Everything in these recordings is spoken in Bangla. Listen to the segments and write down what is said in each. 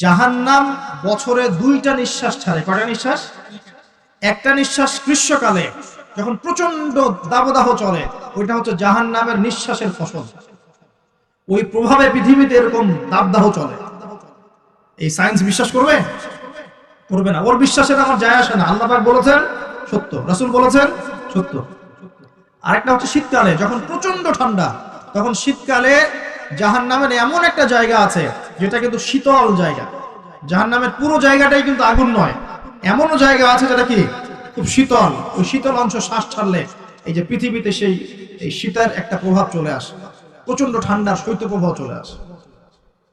জাহান্নাম বছরে 2টা নিঃশ্বাস ছাড়ে। কয়টা নিঃশ্বাস? একটা নিঃশ্বাস গ্রীষ্মকালে যখন প্রচন্ড দাবদাহ চলে, ওইটা হচ্ছে জাহান্নামের নিঃশ্বাসের ফসল। ওই প্রভাবে পৃথিবীতে এরকম দাবদাহ চলে। এই সায়েন্স বিশ্বাস করবে? করবে না। ওর বিশ্বাসের আমার যায় আসে না। আল্লাহ পাক বলেছেন সত্য, রাসূল বলেছেন সত্য। আরেকটা হচ্ছে শীতকালে যখন প্রচন্ড ঠান্ডা, তখন শীতকালে জাহান্নামের এমন একটা জায়গা আছে যেটা কিন্তু শীতল জায়গা। জাহান্নামের পুরো জায়গাটাই কিন্তু আগুন নয়, এমনও জায়গা আছে যেটা কি খুব শীতল। ওই শীতল অংশ শ্বাস ছাড়লে এই যে পৃথিবীতে এই শীতের একটা প্রভাব চলে আসে, প্রচন্ড ঠান্ডার শৈত্য প্রভাব চলে আসে।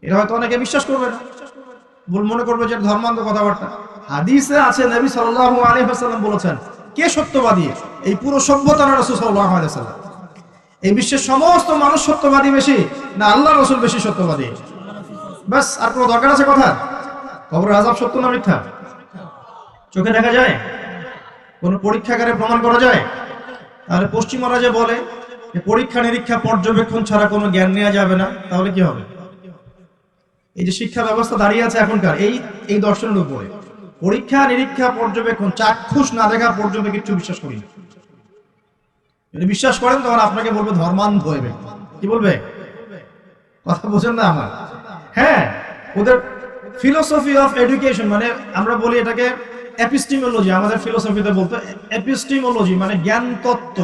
এটা হয়তো অনেকে বিশ্বাস করবে না, মনে করবে যে ধর্মান্ধ কথাবার্তা। হাদিসে আছে নবী সাল্লাল্লাহু আলাইহি ওয়াসাল্লাম বলেছেন, কে সত্যবাদী? এই পুরো সভ্যতা না রাসূল সাল্লাল্লাহু আলাইহি ওয়াসাল্লাম? এই বিশ্বের সমস্ত মানুষ সত্যবাদী বেশি না আল্লাহ রাসূল বেশি সত্যবাদী? বাস, আর কোনো দরকার আছে কথা? কবরের আযাব সত্য না মিথ্যা? চোখে দেখা যায়? কোন পরীক্ষাগারে প্রমাণ করা যায়? তাহলে পশ্চিমারা যে বলে যে পরীক্ষা নিরীক্ষা পর্যবেক্ষণ ছাড়া কোনো জ্ঞান নেওয়া যাবে না, তাহলে কি হবে? এই যে শিক্ষা ব্যবস্থা দাঁড়িয়ে আছে এখনকার এই দর্শনের উপরে, পরীক্ষা নিরীক্ষা পর্যবেক্ষণ চাক্ষুষ না দেখা পর্যন্ত কিছু বিশ্বাস করি না। যদি বিশ্বাস করেন তখন আপনাকে বলবে ধর্মান্ধ হইবে। কি বলবে? কথা বোঝেন না আমার? হ্যাঁ, ওদের ফিলোসফি অফ এডুকেশন, মানে আমরা বলি এটাকে এপিস্টিমোলজি, আমাদের ফিলোসফিতে বলতো এপিস্টিমোলজি, মানে জ্ঞান তত্ত্ব।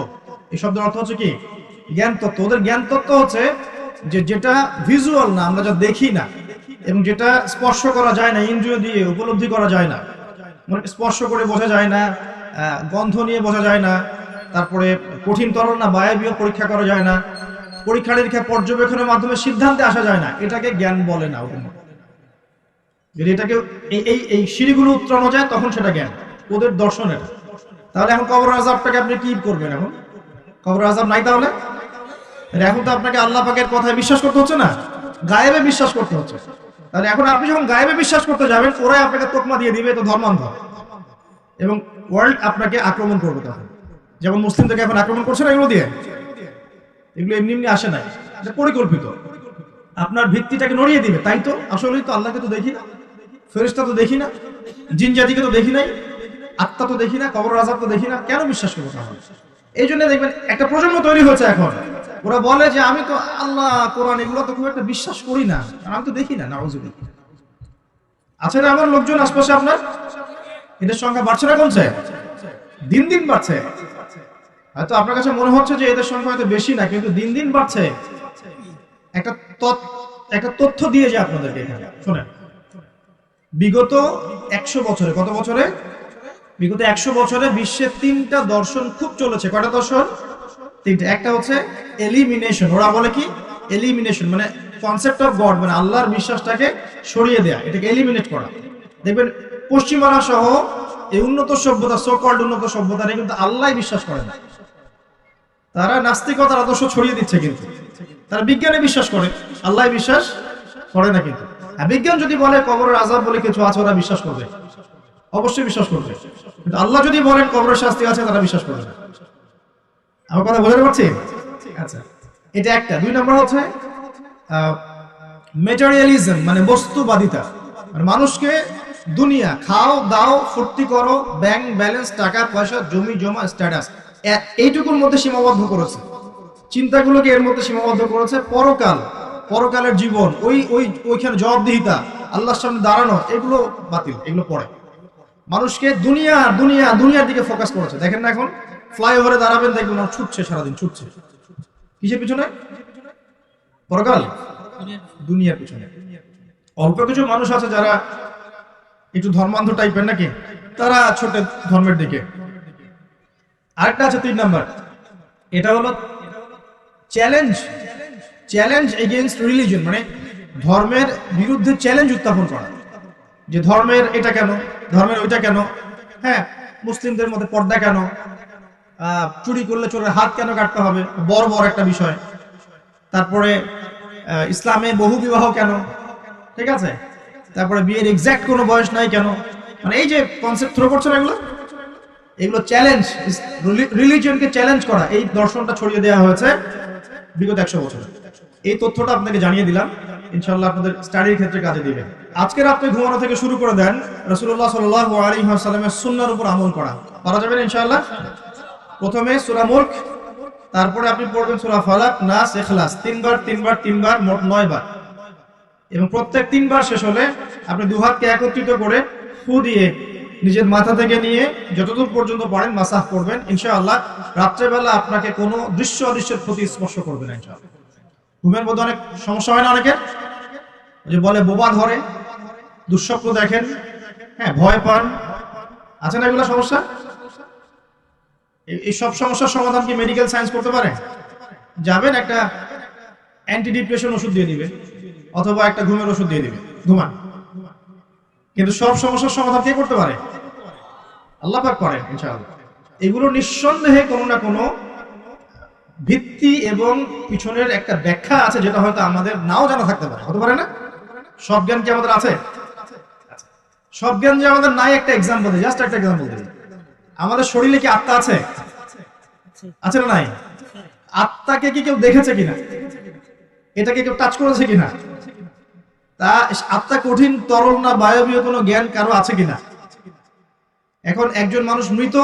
এই শব্দের অর্থ হচ্ছে কি? জ্ঞান তত্ত্ব। ওদের জ্ঞান তত্ত্ব হচ্ছে যে যেটা ভিজুয়াল না, আমরা যা দেখি না, এবং যেটা স্পর্শ করা যায় না, ইন্দ্রিয় দিয়ে উপলব্ধি করা যায় না, মানে স্পর্শ করে বোঝা যায় না, গন্ধ নিয়ে বোঝা যায় না, তারপরে কঠিন তরল না বায়বীয় পরীক্ষা করা যায় না, পরীক্ষা নিরীক্ষা পর্যবেক্ষণের মাধ্যমে সিদ্ধান্তে আসা যায় না, এটাকে জ্ঞান বলে না। যদি এটাকে এই সিঁড়িগুলো উত্তরানো যায় তখন সেটা জ্ঞান, ওদের দর্শনের। তাহলে এখন কবর আযাবটাকে আপনি কি করবেন? এখন কবর আযাব নাই, তাহলে এখন তো আপনাকে আল্লাহ পাকের কথায় বিশ্বাস করতে হচ্ছে না, গায়েবে বিশ্বাস করতে হচ্ছে। তাহলে এখন আপনি যখন গায়েবে বিশ্বাস করতে যাবেন, ওরাই আপনাকে তোকমা দিয়ে দিবে তো ধর্মান্ধ, এবং ওয়ার্ল্ড আপনাকে আক্রমণ করবে তখন। যেমন মুসলিমদেরকে এখন আক্রমণ করছে না এগুলো দিয়ে, এগুলো এমনি এমনি আসে নাই, এটা পরিকল্পিত। আপনার ভিত্তিটাকে নড়িয়ে দিবে। তাই তো আসলেই তো আল্লাহকে তো দেখি না, ফেরেশতা তো দেখি না, জিন জাতিকে তো দেখি নাই, আত্মা তো দেখি না, কবর আযাব তো দেখি না, কেন বিশ্বাস করবো তাহলে? এই জন্য দেখবেন একটা প্রজন্ম তৈরি হচ্ছে এখন, ওরা বলে যে আমি তো আল্লাহ কোরআন এগুলো তো খুব একটা বিশ্বাস করি না, আমি তো দেখি না। নাউযুবিল্লাহ। আছে না আমার লোকজন আশপাশে আপনার? এদের সংখ্যা বাড়ছে না কমছে? দিন দিন বাড়ছে। হয়তো আপনার কাছে মনে হচ্ছে যে এদের সংখ্যা হয়তো বেশি না, কিন্তু দিন দিন বাড়ছে। একটা তথ্য দিয়ে যে আপনাদেরকে এখানে শোনেন, বিগত 100 বছরে, কত বছরে? বিগত 100 বছরে বিশ্বে 3টা দর্শন খুব চলেছে। কয়টা দর্শন? 3টা। একটা হচ্ছে এলিমিনেশন, ওরা বলে কি এলিমিনেশন, মানে কনসেপ্ট অফ গড, মানে আল্লাহর বিশ্বাসটাকে সরিয়ে দেয়া, এটাকে এলিমিনেট করা। দেখবেন পশ্চিমারা সহ এই উন্নত সভ্যতা, সো কল্ড উন্নত সভ্যতারে কিন্তু আল্লাহ বিশ্বাস করে না, তারা নাস্তিকতার আদর্শ ছড়িয়ে দিচ্ছে। কিন্তু তারা বিজ্ঞানে বিশ্বাস করে, আল্লাহ বিশ্বাস করে না। কিন্তু বিজ্ঞান যদি বলে কবরের আযাব বলে কিছু আছে, ওরা বিশ্বাস করবে, অবশ্যই বিশ্বাস করবে। কিন্তু আল্লাহ যদি বলেন কবরের শাস্তি আছে, তারা বিশ্বাস করবে না। আমার কথা বোঝাতে পারছি? আচ্ছা, এটা একটা। 2 নম্বর হচ্ছে ম্যাটেরিয়ালিজম, মানে বস্তুবাদিতা, মানে মানুষকে দুনিয়া খাও দাও ফুর্তি করো, ব্যাংক ব্যালেন্স, টাকা পয়সা, জমি জমা, স্ট্যাটাস, এইটুকুর মধ্যে সীমাবদ্ধ করেছে। চিন্তাগুলোকে এর মধ্যে সীমাবদ্ধ করেছে। পরকালের জীবন, ওইখানে জবাবদিহিতা, আল্লাহর সামনে দাঁড়ানো, এগুলো বাতিল, এগুলো পড়ে। মানুষকে দুনিয়ার দিকে ফোকাস করেছে। দেখেন না এখন ফ্লাইওভারে দাঁড়াবেন, দেখবেন ছুটছে, সারাদিন ছুটছে। কিসের পিছনে? পরকাল, দুনিয়ার পিছনে। অল্প কিছু মানুষ আছে যারা একটু ধর্মান্ধ টাইপের নাকি, তারা ছোট ধর্মের দিকে। আরেকটা আছে 3 নাম্বার, এটা হলো চ্যালেঞ্জ এগেইনস্ট রিলিজিয়ন, মানে ধর্মের বিরুদ্ধে চ্যালেঞ্জ উত্থাপন করা, যে ধর্মের এটা কেন, ধর্মের ওইটা কেন, হ্যাঁ মুসলিমদের মধ্যে পর্দা কেন, চুরি করলে চোরের হাত কেন কাটতে হবে, বড় একটা বিষয়। তারপরে ইসলামে বহু বিবাহ কেন, ঠিক আছে, তারপরে বিয়ের এক্সাক্ট কোনো বয়স নাই কেন, মানে এই যে কনসেপ্ট থ্রো করছে না, এগুলো চ্যালেঞ্জ, রিলিজিয়নকে চ্যালেঞ্জ করা, এই দর্শনটা ছড়িয়ে দেওয়া হয়েছে বিগত 100 বছরে। এই তথ্যটা আপনাকে জানিয়ে দিলাম। ইনশাআল্লাহ আপনাদের স্টাডির ক্ষেত্রে কাজে দিবে। আজকে রাতে ঘুমানো থেকে শুরু করে দেন রাসূলুল্লাহ সাল্লাল্লাহু আলাইহি ওয়াসাল্লামের সুন্নাহর উপর আমল করা। পারা যাবে না ইনশাআল্লাহ? প্রথমে সূরা মুলক, তারপরে আপনি পড়বেন সূরা ফালাক, নাস, ইখলাস, তিনবার মোট 9 বার, এবং প্রত্যেক 3 বার শেষ হলে আপনি দুই হাতকে একত্রিত করে ফু দিয়ে নিজের মাথা থেকে নিয়ে যতদূর পর্যন্ত পারেন মাসাহ করবেন। ইনশাআল্লাহ রাত্রেবেলা আপনাকে কোনো দৃশ্য অদৃশ্যের ক্ষতি স্পর্শ করবে না ইনশাআল্লাহ। ঘুমের মধ্যে অনেক সমস্যা হয় না অনেকের, যে বলে বোবা ধরে, দুঃস্বপ্ন দেখেন, হ্যাঁ ভয় পান, আছে না এগুলো সমস্যা? এই সব সমস্যার সমাধান কি মেডিকেল সায়েন্স করতে পারে? যাবেন একটা অ্যান্টি ডিপ্রেশন ওষুধ দিয়ে দিবে অথবা একটা ঘুমের ওষুধ দিয়ে দিবে, ঘুমান। কিন্তু সব সমস্যার সমাধান কে করতে পারে? আল্লাহ পাক করেন ইনশাআল্লাহ। এগুলো নিঃসন্দেহে কোনো না কোনো ভিত্তি এবং পিছনের একটা ব্যাখ্যা আছে, যেটা হয়তো আমাদের নাও জানা থাকতে পারে, হতে পারে না? সব জ্ঞান কি আমাদের আছে? সব জ্ঞান যে আমাদের নাই, একটা এক্সাম্পল দিই, জাস্ট একটা এক্সাম্পল দিই। আমাদের শরীরে কি আত্মা আছে? আছে না নাই? আত্মাকে কি কেউ দেখেছে কিনা? এটাকে কেউ টাচ করেছে কিনা? তা আত্মা কঠিন, তরল না বায়বীয় কোনো জ্ঞান কারো আছে কিনা? এখন একজন মানুষ মৃত,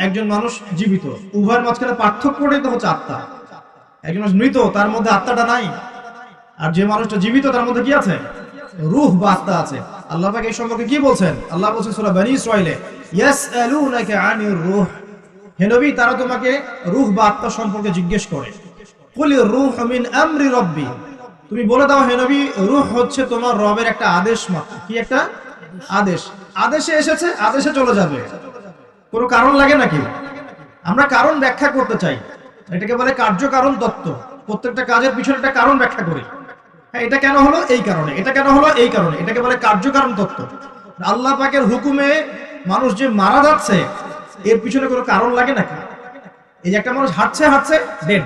একজন মানুষ জীবিত, উভয়ের মাঝখানে পার্থক্যটাই তো হচ্ছে আত্মা। একজন মানুষ মৃত, তার মধ্যে আত্মাটা নাই, আর যে মানুষটা জীবিত তার মধ্যে কি আছে? রূহ বা আত্মা আছে। আল্লাহ পাক এই সম্পর্কে কি বলছেন? আল্লাহ বলছেন সূরা বনী ইসরাঈলে, ইয়াসআলুনাকা আনির রূহ, হে নবী তারা তোমাকে রূহ বা আত্মা সম্পর্কে জিজ্ঞেস করে। কুলির রূহু মিন আমরি রাব্বি, তুমি বলে দাও হে নবী, রূহ হচ্ছে তোমার রবের একটা আদেশ মাত্র। কি একটা আদেশ? আদেশে এসেছে, আদেশে চলে যাবে, কোনো কারণ লাগে নাকি? আমরা কারণ ব্যাখ্যা করতে চাই, এটাকে বলে কার্যকারণ তত্ত্ব। প্রত্যেকটা কাজের পিছনে একটা কারণ ব্যাখ্যা করি। হ্যাঁ, এটা কেন হলো এই কারণে, এটা কেন হলো এই কারণে, এটাকে বলে কার্যকারণ তত্ত্ব। আল্লাহ পাকের হুকুমে মানুষ যে মারা যাচ্ছে, এর পিছনে কোনো কারণ লাগে নাকি? এই যে একটা মানুষ হাঁটছে ডেড,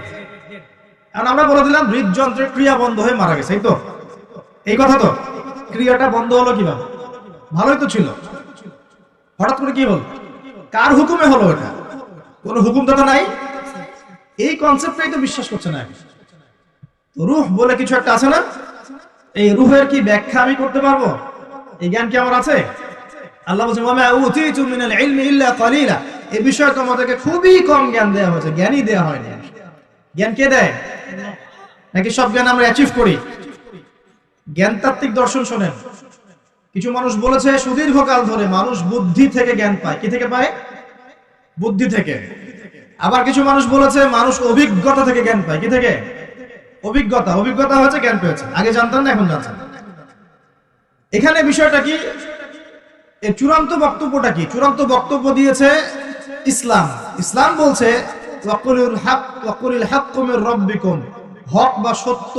এখন আমরা বলে দিলাম হৃদযন্ত্রের ক্রিয়া বন্ধ হয়ে মারা গেছে, এই তো, এই কথা তো। ক্রিয়াটা বন্ধ হলো কিভাবে? ভালোই তো ছিল, হঠাৎ করে কি হলো? কার হুকুমে হলো? এটা কোন হুকুম তো নাই। এই কনসেপ্টটাই তো বিশ্বাস করছে না। রূহ বলে কিছু একটা আছে না? এই রূহের কি ব্যাখ্যা আমি করতে পারবো? এই জ্ঞান কি আমার আছে? আল্লাহ বলেন ওয়া মা উতিতু মিনাল ইলমি ইল্লা কালিলা, এই বিষয়ে তোমাদেরকে খুবই কম জ্ঞান দেয়া হয়েছে, জ্ঞানই দেয়া হয়নি। জ্ঞান কে দেয়? নাকি সব জ্ঞান আমরা অ্যাচিভ করি? জ্ঞানতাত্ত্বিক দর্শন শোনেন, কিছু মানুষ বলেছে সুদীর্ঘকাল ধরে মানুষ বুদ্ধি থেকে জ্ঞান পায়। কি থেকে পায়? বুদ্ধি থেকে। আবার কিছু মানুষ বলেছে মানুষ অভিজ্ঞতা থেকে জ্ঞান পায়। কি থেকে? অভিজ্ঞতা। অভিজ্ঞতা হচ্ছে জ্ঞান পেয়েছে, আগে জানতেন না, এখন জানছেন। এখানে বিষয়টা কি? এর চূড়ান্ত বক্তব্যটা কি? চূড়ান্ত বক্তব্য দিয়েছে ইসলাম। ইসলাম বলছে ওয়াকুলুল হক ওয়াকুলিল হাক্কু মির রাব্বিকুম, হক বা সত্য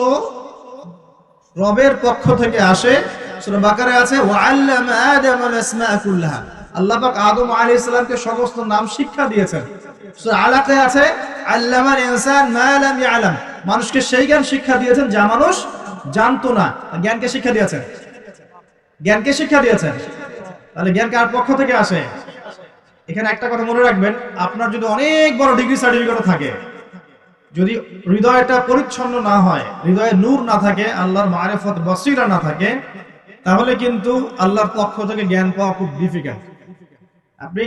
রবের পক্ষ থেকে আসে। সূরা বাকারায় আছে ওয়াআল্লামা আদামাল আসমাআ কুল্লাহা, আল্লাহ পাক আদম আলাইহিস সালামকে সমস্ত নাম শিক্ষা দিয়েছেন। সূরা আলাকায় আছে আল্লামাল ইনসান মা লাম ইয়ালাম, মানুষকে সেই জ্ঞান শিক্ষা দিয়েছেন যা মানুষ জানতো না। জ্ঞানকে শিক্ষা দিয়েছেন, জ্ঞানকে শিক্ষা দিয়েছেন। তাহলে জ্ঞান কার পক্ষ থেকে আসে? এখানে একটা কথা মনে রাখবেন, আপনার যদি অনেক বড় ডিগ্রি সার্টিফিকেটও থাকে, যদি হৃদয়টা পরিচ্ছন্ন না হয়, হৃদয়ে নূর না থাকে, আল্লাহর মারিফত বসিরা না থাকে, তাহলে কিন্তু আল্লাহর পক্ষ থেকে জ্ঞান পাওয়া খুব ডিফিকাল্ট। আপনি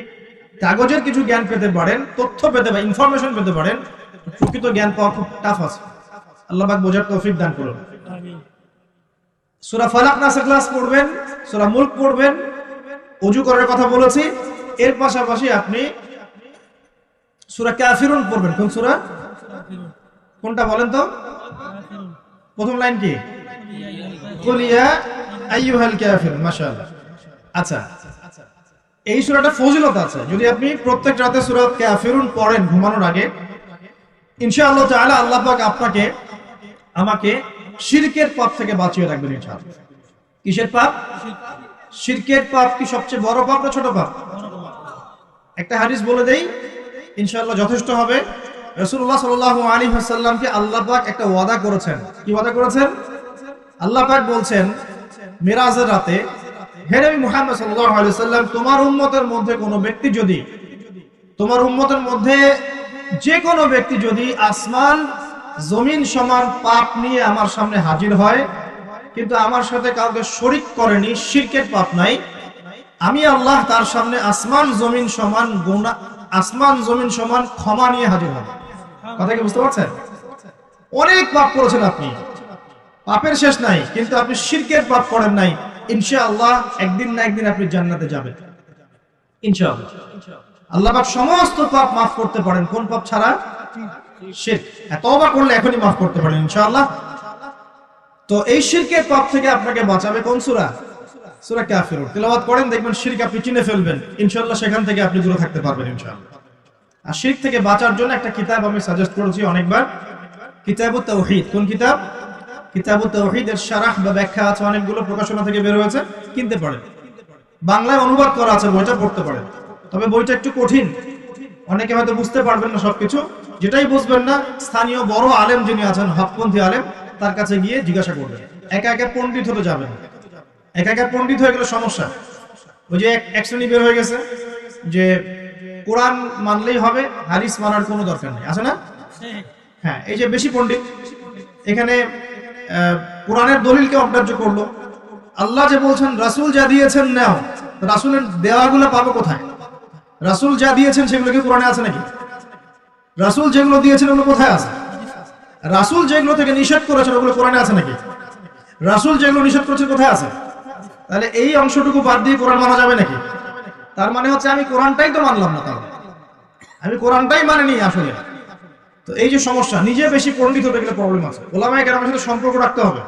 কাগজের কিছু জ্ঞান পেতে পারেন, তথ্য পেতে পারেন, ইনফরমেশন পেতে পারেন, প্রকৃত জ্ঞান পাওয়া খুব টাফ আছে। আল্লাহ পাক বোঝার তৌফিক দান করুন। সূরা ফালাক, নাস, ইখলাস পড়বেন, সূরা মুলক পড়বেন, ওযু করার কথা বলেছি। এর পাশাপাশি আপনি সূরা কাফিরুন পড়বেন। কোন সূরা? কোনটা বলেন তো? প্রথম লাইন কি? কুল ইয়া আইয়ুহাল কাফিরুন। মাশাআল্লাহ। আচ্ছা, এই সূরাটা ফজিলত আছে। যদি আপনি প্রত্যেক রাতে সূরা কাফিরুন পড়েন ঘুমানোর আগে, ইনশাআল্লাহ তাআলা আল্লাহ পাক আপনাকে আমাকে শিরকের পাপ থেকে বাঁচিয়ে রাখবেন ইনশাআল্লাহ। কিসের পাপ? শিরকের পাপ কি সবচেয়ে বড় পাপ না ছোট পাপ? একটা হাদিস বলে দেই, ইনশাআল্লাহ যথেষ্ট হবে। রাসূলুল্লাহ সাল্লাল্লাহু আলাইহি ওয়াসাল্লামকে আল্লাহ পাক একটা ওয়াদা করেছেন। কি ওয়াদা করেছেন? আল্লাহ পাক বলছেন মিরাজের রাতে, হে নবী মুহাম্মদ সাল্লাল্লাহু আলাইহি ওয়াসাল্লাম, তোমার উম্মতের মধ্যে কোনো ব্যক্তি যদি, তোমার উম্মতের মধ্যে যে কোনো ব্যক্তি যদি আসমান জমিন সমান পাপ নিয়ে আমার সামনে হাজির হয়, কিন্তু আমার সাথে কাউকে শরীক করেনি, শিরকের পাপ নাই, আমি আল্লাহ তার সামনে আসমান জমিন সমান গুনাহ, আসমান জমিন সমান ক্ষমা নিয়ে হাজির হব। কথা কি বুঝতে পারছেন? অনেক পাপ করেছেন আপনি, পাপের শেষ নাই, কিন্তু আপনি শিরকের পাপ করেন নাই। ইনশাআল্লাহ একদিন না একদিন আপনি জান্নাতে যাবেন ইনশাআল্লাহ। আল্লাহ পাক সমস্ত পাপ মাফ করতে পারেন, কোন পাপ ছাড়া? শিরক। তওবা করলে এখনই মাফ করতে পারেন ইনশাআল্লাহ। তো এই শিরকের পাপ থেকে আপনাকে বাঁচাবে কোন সূরা? সূরা কাফিরুন। তেলাওয়াত করেন, দেখবেন শিরক আপনি চিনে ফেলবেন ইনশাআল্লাহ, সেখান থেকে আপনি দূরে থাকতে পারবেন ইনশাআল্লাহ। আর শিরক থেকে বাঁচার জন্য একটা কিতাব আমি সাজেস্ট করেছি অনেকবার, কিতাবুত তাওহীদ। কোন কিতাব? কিতাবুত তাওহীদ। এর শারাহ বা ব্যাখ্যা আছে, অনেকগুলো প্রকাশনা থেকে বের হয়েছে, কিনতে পারেন। বাংলায় অনুবাদ করা আছে, বইটা পড়তে পারেন। তবে বইটা একটু কঠিন, অনেকে হয়তো বুঝতে পারবেন না সবকিছু। যেটাই বুঝবেন না, স্থানীয় বড় আলেম যিনি আছেন, হকপন্থী আলেম, তার কাছে গিয়ে জিজ্ঞাসা করবেন। একা একা পণ্ডিত হতে যাবেন, একা একা পণ্ডিত হয়ে গেলে সমস্যা। ওই যে এক শ্রেণী বের হয়ে গেছে যে কোরআন মানলেই হবে, হাদিস মানার কোনো দরকার নেই, আছে না? হ্যাঁ, এই যে বেশি পণ্ডিত এখানে কোরআনের দলিলকে অগ্রাহ্য করলো। আল্লাহ যে বলছেন রাসূল যা দিয়েছেন নাও, রাসূলের দেওয়াগুলো পাবো কোথায়? রাসূল যা দিয়েছেন সেগুলো কি কোরআনে আছে নাকি? রাসূল যেগুলো দিয়েছেন ওগুলো কোথায় আছে? রাসূল যেগুলো থেকে নিষেধ করেছেন ওগুলো কোরআনে আছে নাকি? রাসূল যেগুলো নিষেধ করেছেন কোথায় আছে? তাহলে এই অংশটুকু বাদ দিয়ে কোরআন মানা যাবে নাকি? তার মানে হচ্ছে আমি কোরআনটাই তো মানলাম না, তাহলে আমি কোরআনটাই মানিনি আসলে। তো এই যে সমস্যা, নিজে বেশি পণ্ডিত হতে গেলে প্রবলেম আছে। ওলামায়ে কেরামের সাথে সম্পর্ক রাখতে হবে।